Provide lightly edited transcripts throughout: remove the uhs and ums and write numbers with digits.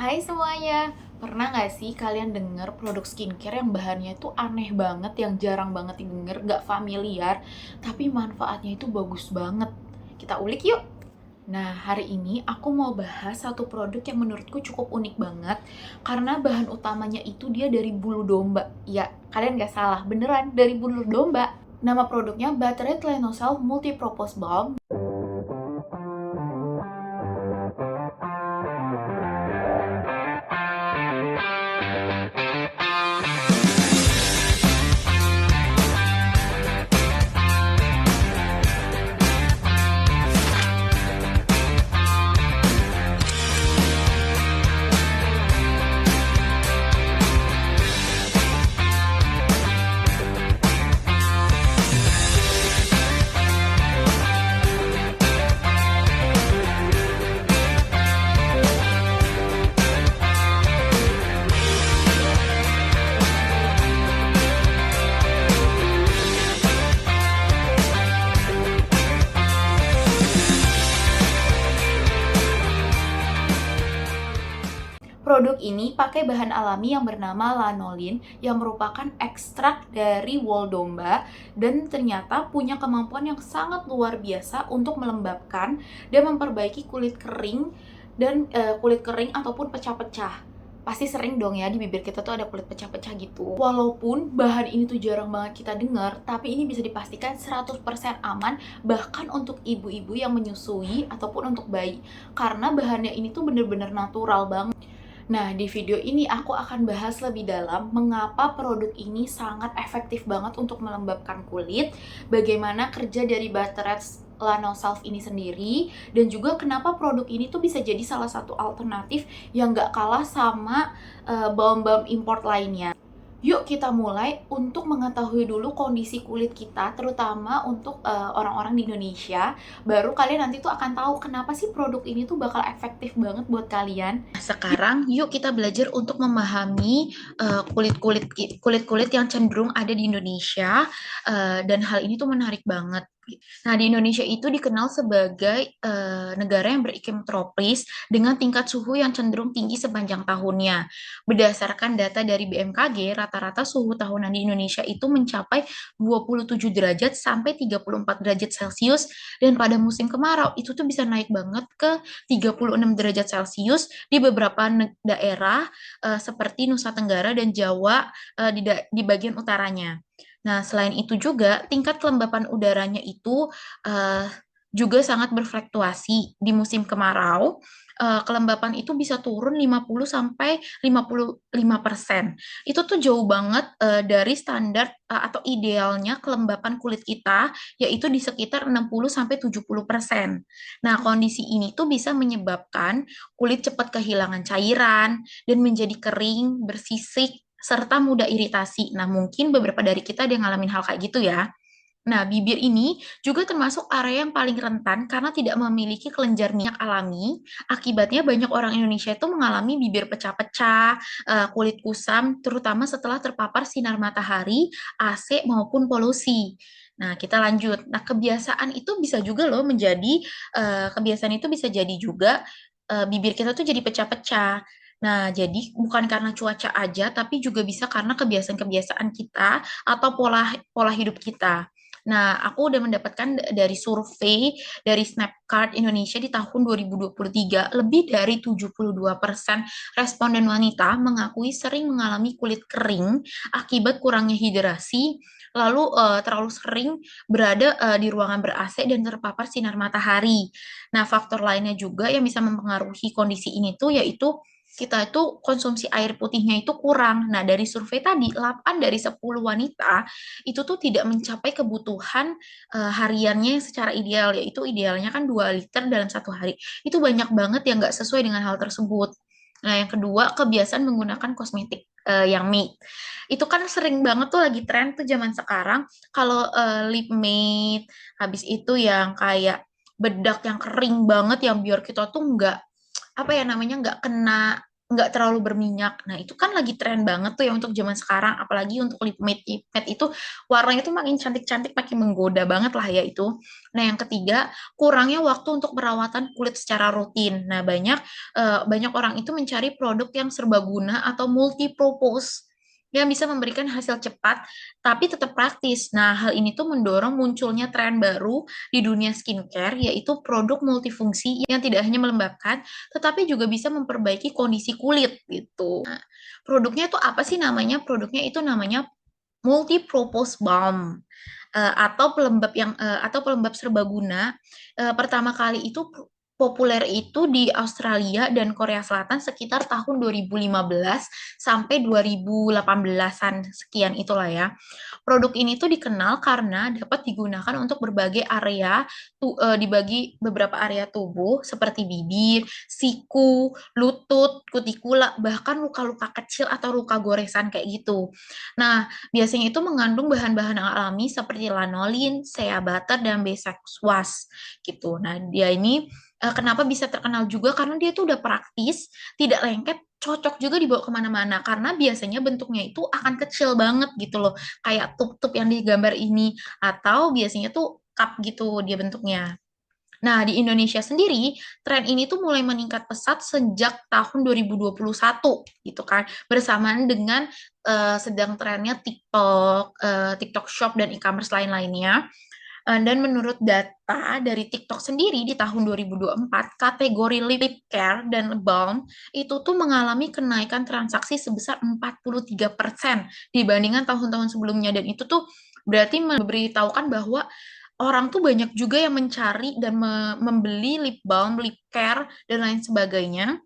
Hai semuanya, pernah nggak sih kalian denger produk skincare yang bahannya itu aneh banget, yang jarang banget didengar, nggak familiar, tapi manfaatnya itu bagus banget? Kita ulik yuk! Nah, hari ini aku mau bahas satu produk yang menurutku cukup unik banget, karena bahan utamanya itu dia dari bulu domba. Ya, kalian nggak salah, beneran dari bulu domba. Nama produknya Butterate Lenosol Multipurpose Balm. Produk ini pakai bahan alami yang bernama lanolin yang merupakan ekstrak dari wol domba dan ternyata punya kemampuan yang sangat luar biasa untuk melembabkan dan memperbaiki kulit kering ataupun pecah-pecah. Pasti sering dong ya di bibir kita tuh ada kulit pecah-pecah gitu. Walaupun bahan ini tuh jarang banget kita dengar, tapi ini bisa dipastikan 100% aman bahkan untuk ibu-ibu yang menyusui ataupun untuk bayi. Karena bahannya ini tuh bener-bener natural banget. Nah, di video ini aku akan bahas lebih dalam mengapa produk ini sangat efektif banget untuk melembabkan kulit, bagaimana kerja dari Butterate Lanosalve ini sendiri, dan juga kenapa produk ini tuh bisa jadi salah satu alternatif yang gak kalah sama balm-balm import lainnya. Yuk kita mulai untuk mengetahui dulu kondisi kulit kita, terutama untuk orang-orang di Indonesia. Baru kalian nanti tuh akan tahu kenapa sih produk ini tuh bakal efektif banget buat kalian. Nah, sekarang yuk kita belajar untuk memahami kulit-kulit yang cenderung ada di Indonesia, dan hal ini tuh menarik banget. Nah, di Indonesia itu dikenal sebagai negara yang beriklim tropis dengan tingkat suhu yang cenderung tinggi sepanjang tahunnya. Berdasarkan data dari BMKG, rata-rata suhu tahunan di Indonesia itu mencapai 27 derajat sampai 34 derajat Celcius, dan pada musim kemarau itu tuh bisa naik banget ke 36 derajat Celcius di beberapa daerah seperti Nusa Tenggara dan Jawa di bagian utaranya. Nah, selain itu juga tingkat kelembapan udaranya itu uh, juga sangat berfluktuasi. Di musim kemarau, kelembapan itu bisa turun 50 sampai 55%. Itu tuh jauh banget dari standar atau idealnya kelembapan kulit kita, yaitu di sekitar 60 sampai 70%. Nah, kondisi ini tuh bisa menyebabkan kulit cepat kehilangan cairan dan menjadi kering, bersisik, serta mudah iritasi. Nah, mungkin beberapa dari kita ada yang ngalamin hal kayak gitu ya. Nah, bibir ini juga termasuk area yang paling rentan karena tidak memiliki kelenjar minyak alami. Akibatnya banyak orang Indonesia itu mengalami bibir pecah-pecah, kulit kusam, terutama setelah terpapar sinar matahari, AC maupun polusi. Nah, kita lanjut. Nah, kebiasaan itu bisa jadi juga bibir kita tuh jadi pecah-pecah. Nah, jadi bukan karena cuaca aja, tapi juga bisa karena kebiasaan-kebiasaan kita atau pola pola hidup kita. Nah, aku udah mendapatkan dari survei dari Snapcard Indonesia di tahun 2023, lebih dari 72% responden wanita mengakui sering mengalami kulit kering akibat kurangnya hidrasi, lalu terlalu sering berada di ruangan ber-AC dan terpapar sinar matahari. Nah, faktor lainnya juga yang bisa mempengaruhi kondisi ini tuh yaitu kita itu konsumsi air putihnya itu kurang. Nah, dari survei tadi, 8 dari 10 wanita itu tuh tidak mencapai kebutuhan hariannya secara ideal, yaitu idealnya kan 2 liter dalam satu hari. Itu banyak banget yang nggak sesuai dengan hal tersebut. Nah, yang kedua, kebiasaan menggunakan kosmetik yang matte. Itu kan sering banget tuh lagi tren tuh zaman sekarang, kalau lip matte, habis itu yang kayak bedak yang kering banget yang biar kita tuh nggak apa ya namanya nggak terlalu berminyak. Nah, itu kan lagi tren banget tuh ya untuk zaman sekarang, apalagi untuk lip matte. Lip matte itu warnanya tuh makin cantik-cantik, makin menggoda banget lah ya itu. Nah, yang ketiga, kurangnya waktu untuk perawatan kulit secara rutin. Nah, banyak orang itu mencari produk yang serbaguna atau multi purpose yang bisa memberikan hasil cepat tapi tetap praktis. Nah, hal ini tuh mendorong munculnya tren baru di dunia skincare, yaitu produk multifungsi yang tidak hanya melembabkan tetapi juga bisa memperbaiki kondisi kulit gitu. Nah, produknya itu apa sih namanya? Produknya itu namanya multi-purpose balm, atau pelembab serbaguna. Pertama kali itu populer itu di Australia dan Korea Selatan sekitar tahun 2015 sampai 2018-an sekian itulah ya. Produk ini tuh dikenal karena dapat digunakan untuk berbagai area, dibagi beberapa area tubuh seperti bibir, siku, lutut, kutikula, bahkan luka-luka kecil atau luka goresan kayak gitu. Nah, biasanya itu mengandung bahan-bahan alami seperti lanolin, shea butter, dan beeswax gitu. Nah, dia ini kenapa bisa terkenal juga karena dia tuh udah praktis, tidak lengket, cocok juga dibawa kemana-mana karena biasanya bentuknya itu akan kecil banget gitu loh, kayak tup-tup yang digambar ini, atau biasanya tuh cup gitu dia bentuknya. Nah, di Indonesia sendiri, tren ini tuh mulai meningkat pesat sejak tahun 2021 gitu kan, bersamaan dengan sedang trennya TikTok, TikTok Shop dan e-commerce lain-lainnya. Dan menurut data dari TikTok sendiri di tahun 2024, kategori lip care dan balm itu tuh mengalami kenaikan transaksi sebesar 43% dibandingkan tahun-tahun sebelumnya. Dan itu tuh berarti memberitahukan bahwa orang tuh banyak juga yang mencari dan membeli lip balm, lip care, dan lain sebagainya.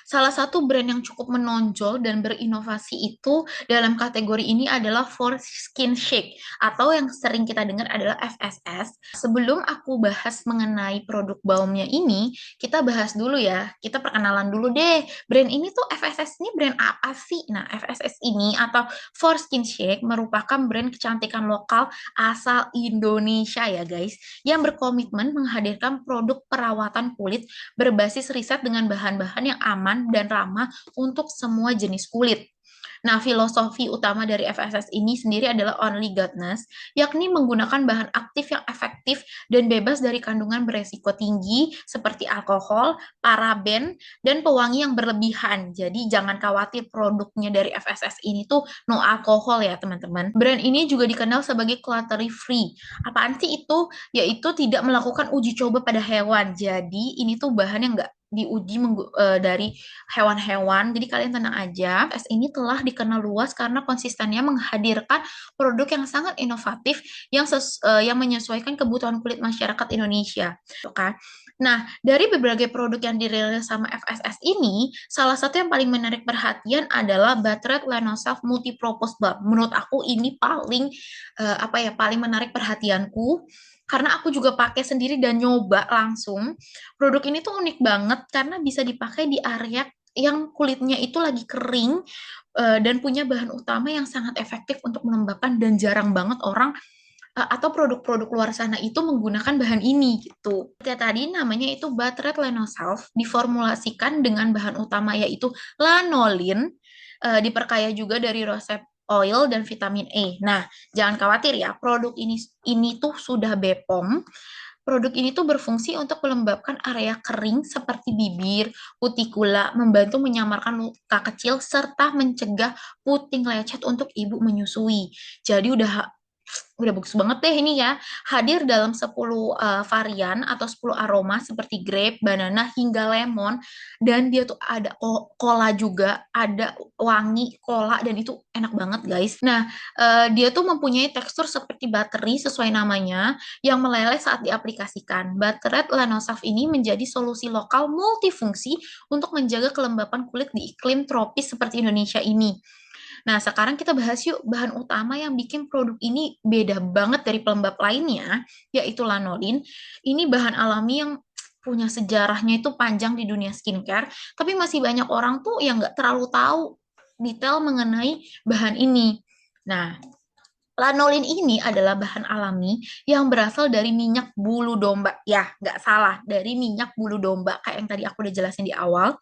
Salah satu brand yang cukup menonjol dan berinovasi itu dalam kategori ini adalah For Skin Shake atau yang sering kita dengar adalah FSS. Sebelum aku bahas mengenai produk balmnya ini, kita bahas dulu ya. Kita perkenalan dulu deh. Brand ini tuh FSS ini brand apa sih? Nah, FSS ini atau For Skin Shake merupakan brand kecantikan lokal asal Indonesia ya guys, yang berkomitmen menghadirkan produk perawatan kulit berbasis riset dengan bahan-bahan yang aman dan ramah untuk semua jenis kulit. Nah, filosofi utama dari FSS ini sendiri adalah Only Goodness, yakni menggunakan bahan aktif yang efektif dan bebas dari kandungan beresiko tinggi seperti alkohol, paraben, dan pewangi yang berlebihan. Jadi jangan khawatir produknya dari FSS ini tuh no alkohol ya teman-teman. Brand ini juga dikenal sebagai cruelty free. Apaan sih itu? Yaitu tidak melakukan uji coba pada hewan. Jadi ini tuh bahan yang nggak diuji dari hewan-hewan. Jadi kalian tenang aja. S ini telah dikenal luas karena konsistennya menghadirkan produk yang sangat inovatif yang menyesuaikan kebutuhan kulit masyarakat Indonesia, gitu kan. Nah, dari berbagai produk yang dirilis sama FSS ini, salah satu yang paling menarik perhatian adalah Buttered Lanoself Multipurpose Balm. Menurut aku ini paling menarik perhatianku karena aku juga pakai sendiri dan nyoba langsung. Produk ini tuh unik banget karena bisa dipakai di area yang kulitnya itu lagi kering, dan punya bahan utama yang sangat efektif untuk melembabkan, dan jarang banget orang atau produk-produk luar sana itu menggunakan bahan ini gitu. Kayak tadi namanya itu Buttered Lanoself, diformulasikan dengan bahan utama yaitu lanolin, diperkaya juga dari rosehip oil dan vitamin E. Nah, jangan khawatir ya, produk ini tuh sudah BPOM. Produk ini tuh berfungsi untuk melembabkan area kering seperti bibir, kutikula, membantu menyamarkan luka kecil, serta mencegah puting lecet untuk ibu menyusui. Jadi udah bagus banget deh ini ya. Hadir dalam 10 varian atau 10 aroma seperti grape, banana, hingga lemon. Dan dia tuh ada cola juga, ada wangi cola, dan itu enak banget guys. Nah, dia tuh mempunyai tekstur seperti bateri sesuai namanya yang meleleh saat diaplikasikan. Buttered Lanoself ini menjadi solusi lokal multifungsi untuk menjaga kelembapan kulit di iklim tropis seperti Indonesia ini. Nah, sekarang kita bahas yuk bahan utama yang bikin produk ini beda banget dari pelembab lainnya, yaitu lanolin. Ini bahan alami yang punya sejarahnya itu panjang di dunia skincare, tapi masih banyak orang tuh yang nggak terlalu tahu detail mengenai bahan ini. Nah, Lanolin ini adalah bahan alami yang berasal dari minyak bulu domba. Ya, nggak salah, dari minyak bulu domba. Kayak yang tadi aku udah jelasin di awal.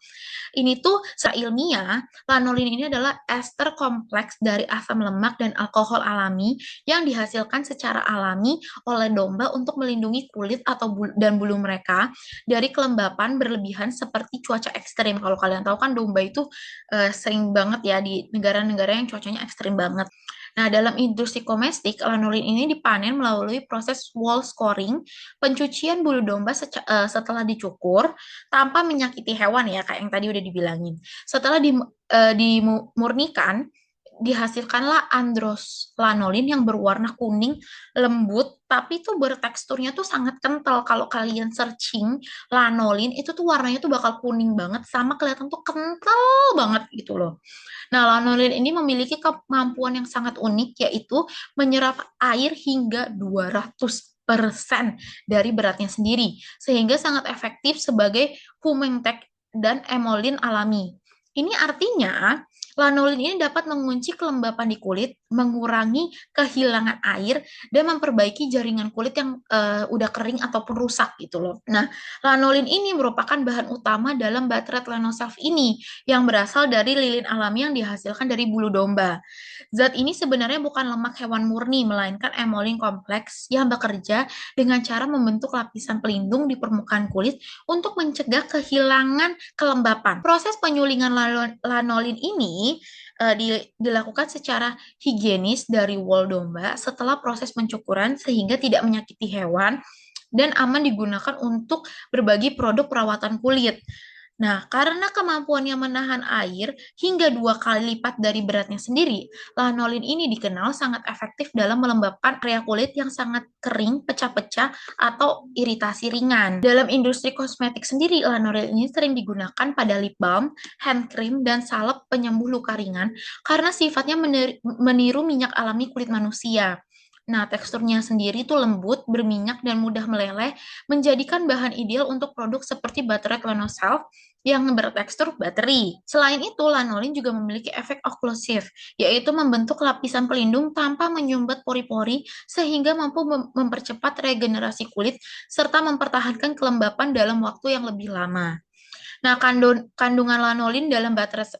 Ini tuh secara ilmiah, lanolin ini adalah ester kompleks dari asam lemak dan alkohol alami yang dihasilkan secara alami oleh domba untuk melindungi kulit atau dan bulu mereka dari kelembapan berlebihan seperti cuaca ekstrim. Kalau kalian tahu kan domba itu sering banget ya di negara-negara yang cuacanya ekstrim banget. Nah, dalam industri domestik, lanolin ini dipanen melalui proses wall scoring, pencucian bulu domba setelah dicukur, tanpa menyakiti hewan ya, kayak yang tadi udah dibilangin. Setelah dimurnikan, dihasilkanlah androslanolin yang berwarna kuning lembut, tapi itu berteksturnya tuh sangat kental. Kalau kalian searching lanolin, itu tuh warnanya tuh bakal kuning banget, sama kelihatan tuh kental banget gitu loh. Nah, lanolin ini memiliki kemampuan yang sangat unik, yaitu menyerap air hingga 200% dari beratnya sendiri, sehingga sangat efektif sebagai humectant dan emolin alami. Ini artinya lanolin ini dapat mengunci kelembapan di kulit, mengurangi kehilangan air, dan memperbaiki jaringan kulit yang udah kering ataupun rusak gitu loh. Nah, lanolin ini merupakan bahan utama dalam baterai Lanoself ini yang berasal dari lilin alami yang dihasilkan dari bulu domba. Zat ini sebenarnya bukan lemak hewan murni, melainkan emolin kompleks yang bekerja dengan cara membentuk lapisan pelindung di permukaan kulit untuk mencegah kehilangan kelembapan. Proses penyulingan lanolin ini dilakukan secara higienis dari wol domba setelah proses pencukuran sehingga tidak menyakiti hewan dan aman digunakan untuk berbagi produk perawatan kulit. Nah, karena kemampuannya menahan air hingga 2 kali lipat dari beratnya sendiri, lanolin ini dikenal sangat efektif dalam melembabkan area kulit yang sangat kering, pecah-pecah, atau iritasi ringan. Dalam industri kosmetik sendiri, lanolin ini sering digunakan pada lip balm, hand cream, dan salep penyembuh luka ringan karena sifatnya meniru minyak alami kulit manusia. Nah, teksturnya sendiri tuh lembut, berminyak, dan mudah meleleh, menjadikan bahan ideal untuk produk seperti baterai Lanoself yang bertekstur bateri. Selain itu, lanolin juga memiliki efek oklusif, yaitu membentuk lapisan pelindung tanpa menyumbat pori-pori sehingga mampu mempercepat regenerasi kulit serta mempertahankan kelembapan dalam waktu yang lebih lama. Nah, kandungan lanolin dalam baterai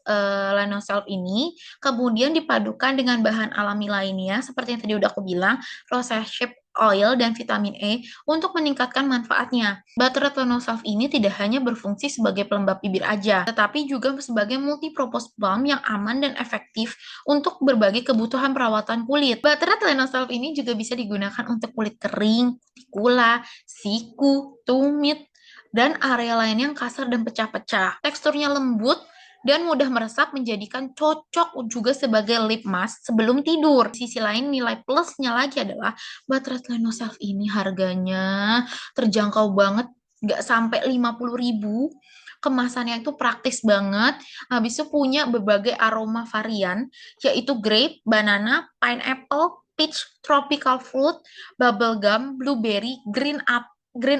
Lanoself ini kemudian dipadukan dengan bahan alami lainnya seperti yang tadi udah aku bilang, rosehip oil dan vitamin E untuk meningkatkan manfaatnya. Baterai Lanoself ini tidak hanya berfungsi sebagai pelembab bibir aja, tetapi juga sebagai multi-purpose balm yang aman dan efektif untuk berbagai kebutuhan perawatan kulit. Baterai Lanoself ini juga bisa digunakan untuk kulit kering, kutikula, siku, tumit, dan area lain yang kasar dan pecah-pecah. Teksturnya lembut dan mudah meresap menjadikan cocok juga sebagai lip mask sebelum tidur. Di sisi lain, nilai plusnya lagi adalah baterai Lanoself ini harganya terjangkau banget, nggak sampai 50.000. Kemasannya itu praktis banget. Habis itu punya berbagai aroma varian, yaitu grape, banana, pineapple, peach, tropical fruit, bubblegum, blueberry, green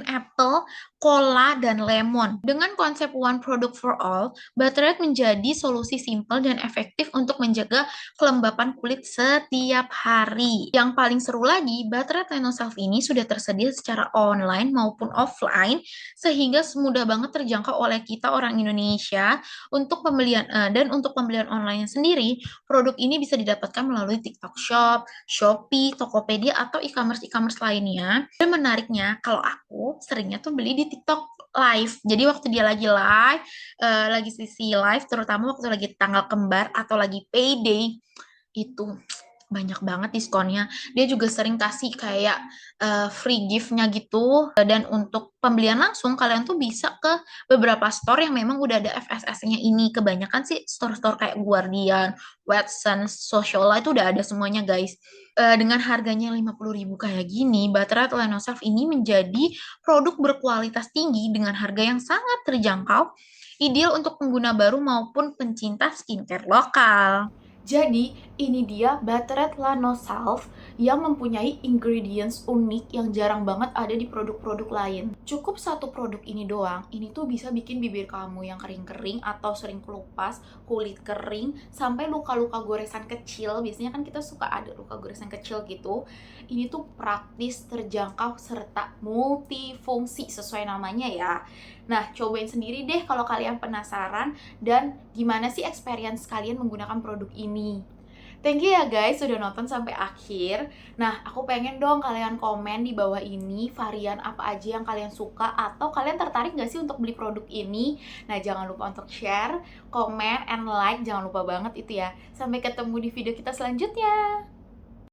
apple, cola, dan lemon. Dengan konsep one product for all, Butterhead menjadi solusi simpel dan efektif untuk menjaga kelembapan kulit setiap hari. Yang paling seru lagi, Butterhead Lanoself ini sudah tersedia secara online maupun offline, sehingga mudah banget terjangkau oleh kita orang Indonesia. Untuk pembelian dan untuk pembelian online sendiri, produk ini bisa didapatkan melalui TikTok Shop, Shopee, Tokopedia, atau e-commerce lainnya. Dan menariknya, kalau aku seringnya tuh beli di TikTok live. Jadi waktu dia lagi live, lagi sisi live, terutama waktu lagi tanggal kembar atau lagi payday, itu banyak banget diskonnya. Dia juga sering kasih kayak free gift-nya gitu. Dan untuk pembelian langsung, kalian tuh bisa ke beberapa store yang memang udah ada FSS-nya ini. Kebanyakan sih store-store kayak Guardian, Watsons, Sociala itu udah ada semuanya guys. Dengan harganya 50.000 kayak gini, baterai Lanoself ini menjadi produk berkualitas tinggi dengan harga yang sangat terjangkau, ideal untuk pengguna baru maupun pencinta skincare lokal. Jadi, Ini dia Buttered Lano Salve yang mempunyai ingredients unik yang jarang banget ada di produk-produk lain. Cukup satu produk ini doang, ini tuh bisa bikin bibir kamu yang kering-kering atau sering kelupas, kulit kering, sampai luka-luka goresan kecil. Biasanya kan kita suka ada luka goresan kecil gitu. Ini tuh praktis, terjangkau, serta multifungsi sesuai namanya ya. Nah, cobain sendiri deh kalau kalian penasaran dan gimana sih experience kalian menggunakan produk ini. Thank you ya guys sudah nonton sampai akhir. Nah, aku pengen dong kalian komen di bawah ini varian apa aja yang kalian suka atau kalian tertarik gak sih untuk beli produk ini. Nah, jangan lupa untuk share, komen, and like. Jangan lupa banget itu ya. Sampai ketemu di video kita selanjutnya.